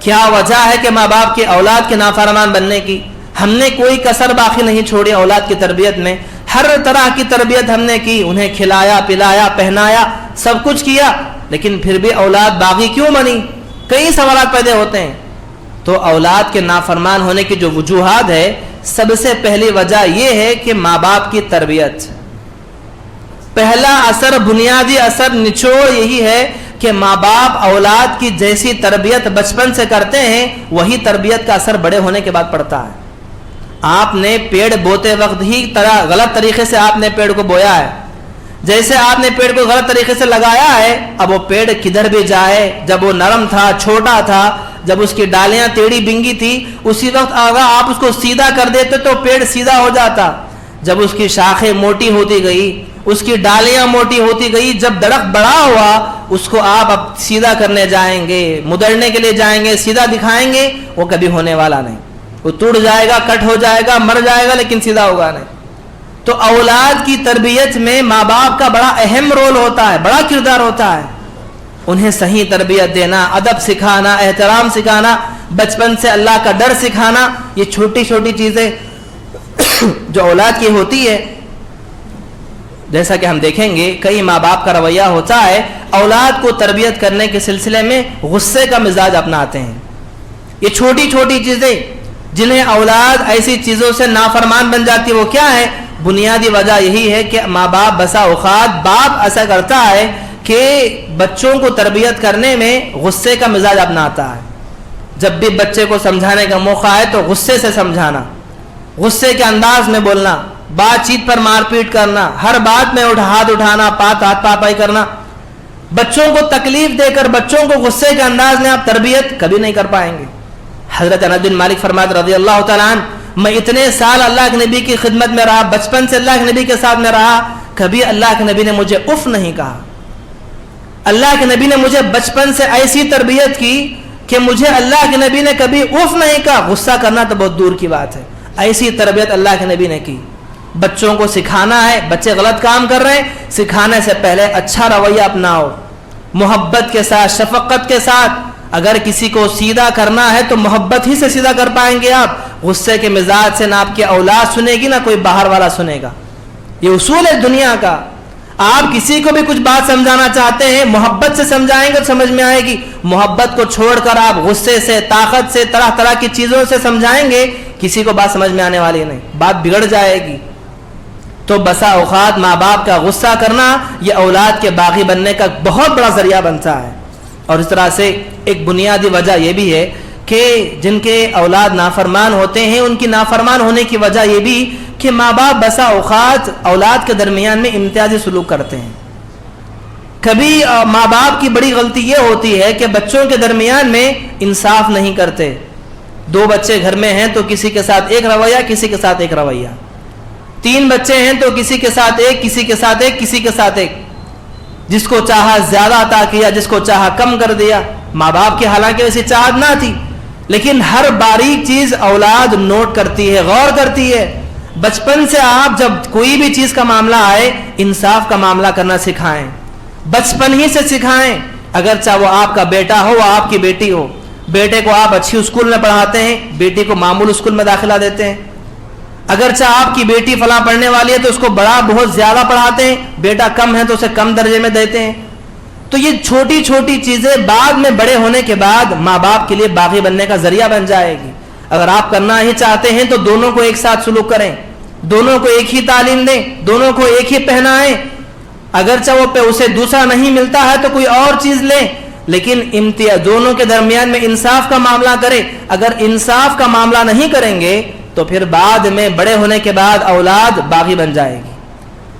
کیا وجہ ہے کہ ماں باپ کی اولاد کے نافرمان بننے کی؟ ہم نے کوئی کسر باقی نہیں چھوڑی اولاد کی تربیت میں, ہر طرح کی تربیت ہم نے کی, انہیں کھلایا پلایا پہنایا سب کچھ کیا, لیکن پھر بھی اولاد باغی کیوں بنی؟ کئی سوالات پیدا ہوتے ہیں. تو اولاد کے نافرمان ہونے کی جو وجوہات ہے, سب سے پہلی وجہ یہ ہے کہ ماں باپ کی تربیت. پہلا اثر, بنیادی اثر, نچوڑ یہی ہے کہ ماں باپ اولاد کی جیسی تربیت بچپن سے کرتے ہیں وہی تربیت کا اثر بڑے ہونے کے بعد پڑتا ہے. آپ نے پیڑ بوتے وقت ہی غلط طریقے سے آپ نے پیڑ کو بویا ہے, جیسے آپ نے پیڑ کو غلط طریقے سے لگایا ہے, اب وہ پیڑ کدھر بھی جائے, جب وہ نرم تھا, چھوٹا تھا, جب اس کی ڈالیاں ٹیڑھی بنگی تھی, اسی وقت آگا آپ اس کو سیدھا کر دیتے تو پیڑ سیدھا ہو جاتا. جب اس کی شاخیں موٹی ہوتی گئی, اس کی ڈالیاں موٹی ہوتی گئی, جب درخت بڑا ہوا, اس کو آپ اب سیدھا کرنے جائیں گے, مدرنے کے لیے جائیں گے, سیدھا دکھائیں گے, وہ کبھی ہونے والا نہیں. وہ ٹوٹ جائے گا, کٹ ہو جائے گا, مر جائے گا, لیکن سیدھا ہوگا نہیں. تو اولاد کی تربیت میں ماں باپ کا بڑا اہم رول ہوتا ہے, بڑا کردار ہوتا ہے. انہیں صحیح تربیت دینا, ادب سکھانا, احترام سکھانا, بچپن سے اللہ کا ڈر سکھانا, یہ چھوٹی چھوٹی چیزیں جو اولاد کی ہوتی ہے. جیسا کہ ہم دیکھیں گے کئی ماں باپ کا رویہ ہوتا ہے, اولاد کو تربیت کرنے کے سلسلے میں غصے کا مزاج اپناتے ہیں. یہ چھوٹی چھوٹی چیزیں جنہیں اولاد ایسی چیزوں سے نافرمان بن جاتی ہے, وہ کیا ہے؟ بنیادی وجہ یہی ہے کہ ماں باپ بسا اوقات باپ ایسا کرتا ہے کہ بچوں کو تربیت کرنے میں غصے کا مزاج اپناتا ہے. جب بھی بچے کو سمجھانے کا موقع آئے تو غصے سے سمجھانا, غصے کے انداز میں بولنا, بات چیت پر مار پیٹ کرنا, ہر بات میں ہاتھ اٹھانا, ہاتھ پاپائی کرنا. بچوں کو تکلیف دے کر, بچوں کو غصے کے انداز میں آپ تربیت کبھی نہیں کر پائیں گے. حضرت انس بن مالک فرماتے رضی اللہ تعالیٰ عنہ, میں اتنے سال اللہ کے نبی کی خدمت میں رہا, بچپن سے اللہ کے نبی کے ساتھ میں رہا, کبھی اللہ کے نبی نے مجھے اف نہیں کہا. اللہ کے نبی نے مجھے بچپن سے ایسی تربیت کی کہ مجھے اللہ کے نبی نے کبھی اف نہیں کہا. غصہ کرنا تو بہت دور کی بات ہے, ایسی تربیت اللہ کے نبی نے کی. بچوں کو سکھانا ہے, بچے غلط کام کر رہے ہیں, سکھانے سے پہلے اچھا رویہ اپناؤ, محبت کے ساتھ, شفقت کے ساتھ. اگر کسی کو سیدھا کرنا ہے تو محبت ہی سے سیدھا کر پائیں گے آپ. غصے کے مزاج سے نہ آپ کی اولاد سنے گی, نہ کوئی باہر والا سنے گا. یہ اصول ہے دنیا کا. آپ کسی کو بھی کچھ بات سمجھانا چاہتے ہیں, محبت سے سمجھائیں گے تو سمجھ میں آئے گی. محبت کو چھوڑ کر آپ غصے سے, طاقت سے, طرح طرح کی چیزوں سے سمجھائیں گے, کسی کو بات سمجھ میں آنے والی نہیں, بات بگڑ جائے گی. تو بسا اوقات ماں باپ کا غصہ کرنا یہ اولاد کے باغی بننے کا بہت بڑا ذریعہ بنتا ہے. اور اس طرح سے ایک بنیادی وجہ یہ بھی ہے کہ جن کے اولاد نافرمان ہوتے ہیں, ان کی نافرمان ہونے کی وجہ یہ بھی کہ ماں باپ بسا اوقات اولاد کے درمیان میں امتیازی سلوک کرتے ہیں. کبھی ماں باپ کی بڑی غلطی یہ ہوتی ہے کہ بچوں کے درمیان میں انصاف نہیں کرتے. 2 بچے گھر میں ہیں تو کسی کے ساتھ ایک رویہ, کسی کے ساتھ ایک رویہ. 3 بچے ہیں تو کسی کے ساتھ ایک, کسی کے ساتھ ایک, کسی کے ساتھ ایک. جس کو چاہا زیادہ عطا کیا, جس کو چاہا کم کر دیا. ماں باپ کی حالانکہ ویسی چاہت نہ تھی, لیکن ہر باریک چیز اولاد نوٹ کرتی ہے, غور کرتی ہے. بچپن سے آپ جب کوئی بھی چیز کا معاملہ آئے, انصاف کا معاملہ کرنا سکھائیں, بچپن ہی سے سکھائیں. اگرچہ وہ آپ کا بیٹا ہو, وہ آپ کی بیٹی ہو. بیٹے کو آپ اچھی اسکول میں پڑھاتے ہیں, بیٹی کو معمول اسکول میں داخلہ دیتے ہیں. اگرچہ آپ کی بیٹی فلاں پڑھنے والی ہے تو اس کو بڑا بہت زیادہ پڑھاتے ہیں، بیٹا کم ہے تو اسے کم درجے میں دیتے ہیں. تو یہ چھوٹی چھوٹی چیزیں بعد میں بڑے ہونے کے بعد ماں باپ کے لیے باغی بننے کا ذریعہ بن جائے گی. اگر آپ کرنا ہی چاہتے ہیں تو دونوں کو ایک ساتھ سلوک کریں، دونوں کو ایک ہی تعلیم دیں، دونوں کو ایک ہی پہنائیں. اگرچہ وہ اسے دوسرا نہیں ملتا ہے تو کوئی اور چیز لیں، لیکن دونوں کے درمیان میں انصاف کا معاملہ کریں. اگر انصاف کا معاملہ نہیں کریں گے تو پھر بعد میں بڑے ہونے کے بعد اولاد باغی بن جائے گی.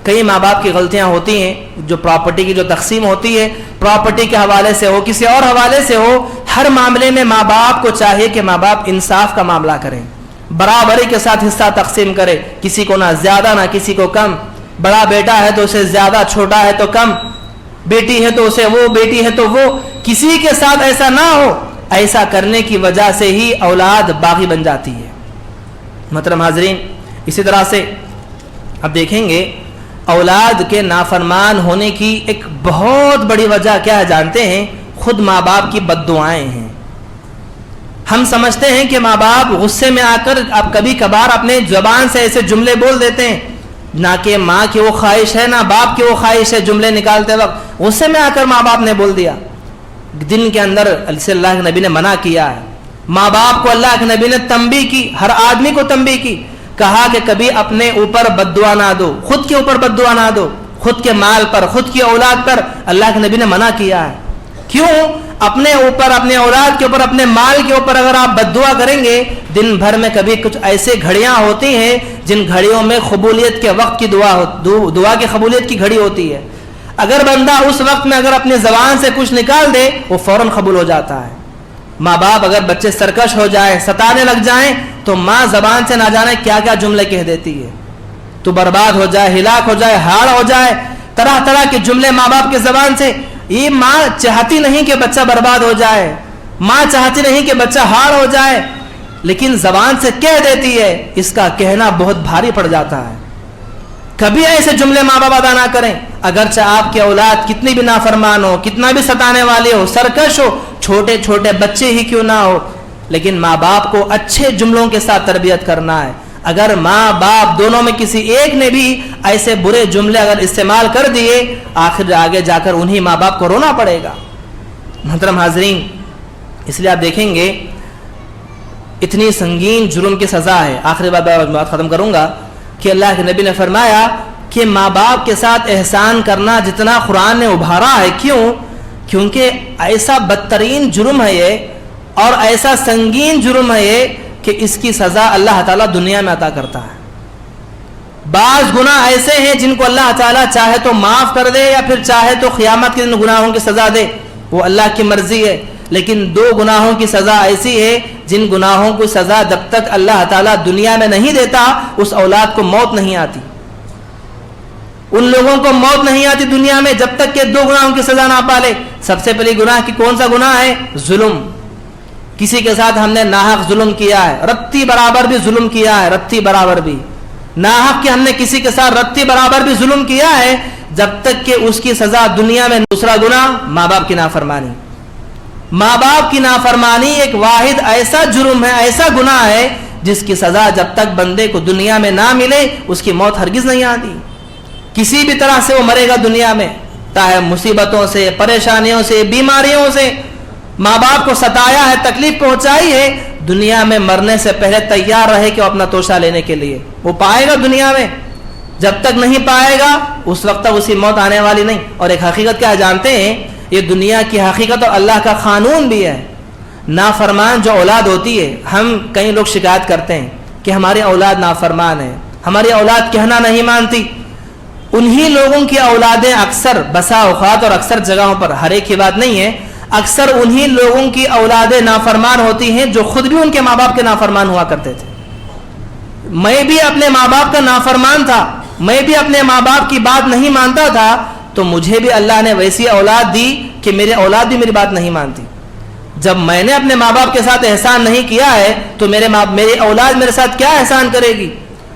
کئی ماں باپ کی غلطیاں ہوتی ہیں، جو پراپرٹی کی جو تقسیم ہوتی ہے، پراپرٹی کے حوالے سے ہو، کسی اور حوالے سے ہو، ہر معاملے میں ماں باپ کو چاہیے کہ ماں باپ انصاف کا معاملہ کریں، برابری کے ساتھ حصہ تقسیم کرے، کسی کو نہ زیادہ نہ کسی کو کم. بڑا بیٹا ہے تو اسے زیادہ، چھوٹا ہے تو کم، بیٹی ہے تو اسے وہ، بیٹی ہے تو وہ. کسی کے ساتھ ایسا نہ ہو. ایسا کرنے کی وجہ سے ہی اولاد باغی بن جاتی ہے. محترم حاضرین، اسی طرح سے اب دیکھیں گے اولاد کے نافرمان ہونے کی ایک بہت بڑی وجہ کیا ہے جانتے ہیں؟ خود ماں باپ کی بد دعائیں ہیں. ہم سمجھتے ہیں کہ ماں باپ غصے میں آ کر آپ کبھی کبھار اپنے زبان سے ایسے جملے بول دیتے ہیں، نہ کہ ماں کی وہ خواہش ہے نہ باپ کی وہ خواہش ہے. جملے نکالتے وقت غصے میں آ کر ماں باپ نے بول دیا. دن کے اندر اللہ کے نبی نے منع کیا ہے. ماں باپ کو اللہ کے نبی نے تنبیہ کی، ہر آدمی کو تنبیہ کی، کہا کہ کبھی اپنے اوپر بد دعا نہ دو، خود کے اوپر بد دعا نہ دو، خود کے مال پر، خود کی اولاد پر اللہ کے نبی نے منع کیا ہے. کیوں؟ اپنے اوپر، اپنے اولاد کے اوپر، اپنے مال کے اوپر اگر آپ بد دعا کریں گے، دن بھر میں کبھی کچھ ایسے گھڑیاں ہوتی ہیں جن گھڑیوں میں قبولیت کے وقت کی دعا کی قبولیت کی گھڑی ہوتی ہے. اگر بندہ اس وقت میں اگر اپنی زبان سے کچھ نکال دے وہ فوراً قبول ہو جاتا ہے. ماں باپ اگر بچے سرکش ہو جائیں، ستانے لگ جائیں، تو ماں زبان سے نہ جانے کیا کیا جملے کہہ دیتی ہے. تو برباد ہو جائے، ہلاک ہو جائے، ہاڑ ہو جائے، طرح طرح کے جملے ماں باپ کی زبان سے. یہ ماں چاہتی نہیں کہ بچہ برباد ہو جائے، ماں چاہتی نہیں کہ بچہ ہاڑ ہو جائے، لیکن زبان سے کہہ دیتی ہے. اس کا کہنا بہت بھاری پڑ جاتا ہے. کبھی ایسے جملے ماں باپ ادا نہ کریں. اگرچہ آپ کی اولاد کتنی بھی نافرمان ہو، کتنا بھی ستانے والی ہو، سرکش ہو، چھوٹے چھوٹے بچے ہی کیوں نہ ہو، لیکن ماں باپ کو اچھے جملوں کے ساتھ تربیت کرنا ہے. اگر ماں باپ دونوں میں کسی ایک نے بھی ایسے برے جملے اگر استعمال کر دیے، آخر آگے جا کر انہی ماں باپ کو رونا پڑے گا. محترم حاضرین، اس لیے آپ دیکھیں گے اتنی سنگین جرم کی سزا ہے. آخری بات ختم کروں گا کہ اللہ کے نبی نے فرمایا کہ ماں باپ کے ساتھ احسان کرنا جتنا قرآن نے ابھارا ہے. کیوں؟ کیونکہ ایسا بدترین جرم ہے یہ، اور ایسا سنگین جرم ہے یہ کہ اس کی سزا اللہ تعالیٰ دنیا میں عطا کرتا ہے. بعض گناہ ایسے ہیں جن کو اللہ تعالیٰ چاہے تو معاف کر دے یا پھر چاہے تو قیامت کے دن گناہوں کی سزا دے، وہ اللہ کی مرضی ہے. لیکن دو گناہوں کی سزا ایسی ہے جن گناہوں کو سزا جب تک اللہ تعالیٰ دنیا میں نہیں دیتا اس اولاد کو موت نہیں آتی. ان لوگوں کو موت نہیں آتی دنیا میں جب تک کہ دو گناہوں کی سزا نہ پالے. سب سے پہلی گناہ کی کون سا گناہ ہے؟ ظلم. کسی کے ساتھ ہم نے ناحق ظلم کیا ہے، رتی برابر بھی ظلم کیا ہے، رتی برابر بھی ناحق کہ ہم نے کسی کے ساتھ رتی برابر بھی ظلم کیا ہے، جب تک کہ اس کی سزا دنیا میں. دوسرا گناہ ماں باپ کی نافرمانی. ماں باپ کی نافرمانی ایک واحد ایسا جرم ہے، ایسا گناہ ہے جس کی سزا جب تک بندے کو دنیا میں نہ ملے اس کی موت ہرگز نہیں آتی. کسی بھی طرح سے وہ مرے گا دنیا میں، چاہے مصیبتوں سے، پریشانیوں سے، بیماریوں سے. ماں باپ کو ستایا ہے، تکلیف پہنچائی ہے، دنیا میں مرنے سے پہلے تیار رہے کہ وہ اپنا توشہ لینے کے لیے. وہ پائے گا دنیا میں، جب تک نہیں پائے گا اس وقت تک اسی موت آنے والی نہیں. اور ایک حقیقت کیا جانتے ہیں؟ یہ دنیا کی حقیقت اور اللہ کا قانون بھی ہے. نافرمان جو اولاد ہوتی ہے، ہم کئی لوگ شکایت کرتے ہیں کہ ہماری اولاد نافرمان ہے، ہماری اولاد کہنا نہیں مانتی. انہی لوگوں کی اولادیں اکثر بسا اوقات اور اکثر جگہوں پر، ہر ایک کی بات نہیں ہے، اکثر انہی لوگوں کی اولادیں نافرمان ہوتی ہیں جو خود بھی ان کے ماں باپ کے نافرمان ہوا کرتے تھے. میں بھی اپنے ماں باپ کا نافرمان تھا، میں بھی اپنے ماں باپ کی بات نہیں مانتا تھا، تو مجھے بھی اللہ نے ویسی اولاد دی کہ میری اولاد بھی میری بات نہیں مانتی. جب میں نے اپنے ماں باپ کے ساتھ احسان نہیں کیا ہے تو میری اولاد میرے ساتھ کیا احسان کرے گی؟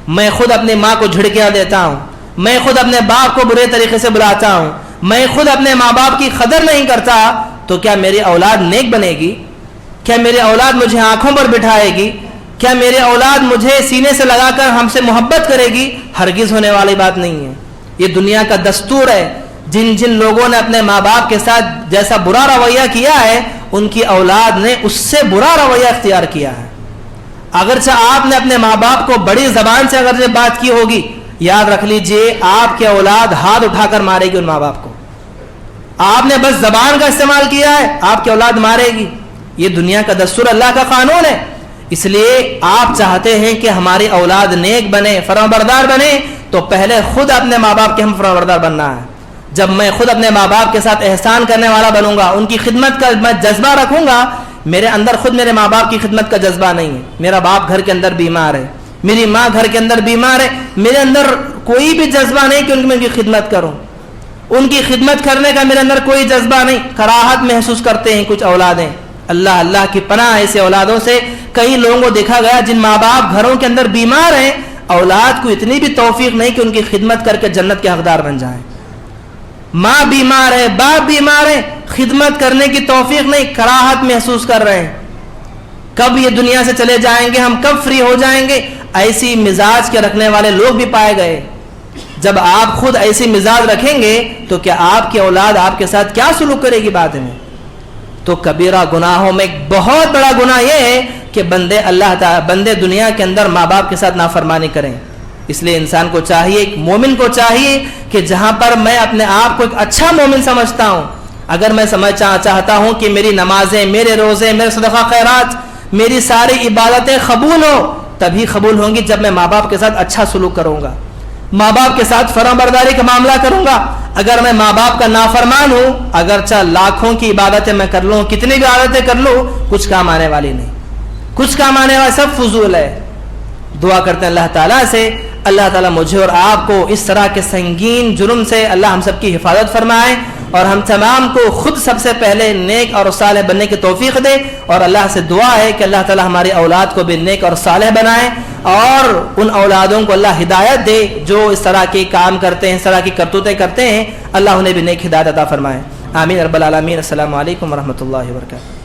میں خود اپنی ماں کو جھڑکیاں دیتا ہوں، میں خود اپنے باپ کو برے طریقے سے بلاتا ہوں، میں خود اپنے ماں باپ کی قدر نہیں کرتا، تو کیا میری اولاد نیک بنے گی؟ کیا میری اولاد مجھے آنکھوں پر بٹھائے گی؟ کیا میرے اولاد مجھے سینے سے لگا کر ہم سے محبت کرے گی؟ ہرگز ہونے والی بات نہیں ہے. یہ دنیا کا دستور ہے. جن جن لوگوں نے اپنے ماں باپ کے ساتھ جیسا برا رویہ کیا ہے ان کی اولاد نے اس سے برا رویہ اختیار کیا ہے. اگرچہ آپ نے اپنے ماں باپ کو بڑی زبان سے اگر بات کی ہوگی، یاد رکھ لیجئے آپ کے اولاد ہاتھ اٹھا کر مارے گی ان ماں باپ کو. آپ نے بس زبان کا استعمال کیا ہے، آپ کی اولاد مارے گی. یہ دنیا کا دستور، اللہ کا قانون ہے. اس لیے آپ چاہتے ہیں کہ ہماری اولاد نیک بنے، فرمانبردار بنے، تو پہلے خود اپنے ماں باپ کے ہم فرمانبردار بننا ہے. جب میں خود اپنے ماں باپ کے ساتھ احسان کرنے والا بنوں گا، ان کی خدمت کا میں جذبہ رکھوں گا. میرے اندر خود میرے ماں باپ کی خدمت کا جذبہ نہیں ہے، میرا باپ گھر کے اندر بیمار ہے، میری ماں گھر کے اندر بیمار ہے، میرے اندر کوئی بھی جذبہ نہیں کہ ان کی خدمت کروں. ان کی خدمت کرنے کا میرے اندر کوئی جذبہ نہیں. کراہت محسوس کرتے ہیں کچھ اولادیں. اللہ کی پناہ ایسے اولادوں سے. کئی لوگوں کو دیکھا گیا جن ماں باپ گھروں کے اندر بیمار ہیں، اولاد کو اتنی بھی توفیق نہیں کہ ان کی خدمت کر کے جنت کے حقدار بن جائیں. ماں بیمار ہے، باپ بیمار ہے، خدمت کرنے کی توفیق نہیں، کراہت محسوس کر رہے ہیں. کب یہ دنیا سے چلے جائیں گے، ہم کب فری ہو جائیں گے؟ ایسی مزاج کے رکھنے والے لوگ بھی پائے گئے. جب آپ خود ایسی مزاج رکھیں گے تو کیا آپ کی اولاد آپ کے ساتھ کیا سلوک کرے گی بعد میں؟ تو کبیرہ گناہوں میں ایک بہت بڑا گناہ یہ ہے کہ بندے دنیا کے اندر ماں باپ کے ساتھ نافرمانی کریں. اس لیے انسان کو چاہیے، ایک مومن کو چاہیے کہ جہاں پر میں اپنے آپ کو ایک اچھا مومن سمجھتا ہوں، اگر میں چاہتا ہوں کہ میری نمازیں، میرے روزے، میرے صدقہ خیرات، میری ساری عبادتیں قبول ہوں، تبھی قبول ہوں گی جب میں ماں باپ کے ساتھ اچھا سلوک کروں گا، ماں باپ کے ساتھ فرمانبرداری کا معاملہ کروں گا. اگر میں ماں باپ کا نافرمان ہوں، اگرچہ لاکھوں کی عبادتیں میں کر لوں، کتنی بھی عبادتیں کر لوں، کچھ کام آنے والی نہیں، کچھ کام آنے والا سب فضول ہے. دعا کرتے ہیں اللہ تعالیٰ سے، اللہ تعالیٰ مجھے اور آپ کو اس طرح کے سنگین جرم سے اللہ ہم سب کی حفاظت فرمائے، اور ہم تمام کو خود سب سے پہلے نیک اور صالح بننے کی توفیق دے. اور اللہ سے دعا ہے کہ اللہ تعالیٰ ہماری اولاد کو بھی نیک اور صالح بنائے، اور ان اولادوں کو اللہ ہدایت دے جو اس طرح کے کام کرتے ہیں، اس طرح کی کرتوتیں کرتے ہیں. اللہ انہیں بھی نیک ہدایت عطا فرمائے. آمین رب العالمین. السلام علیکم ورحمۃ اللہ وبرکاتہ.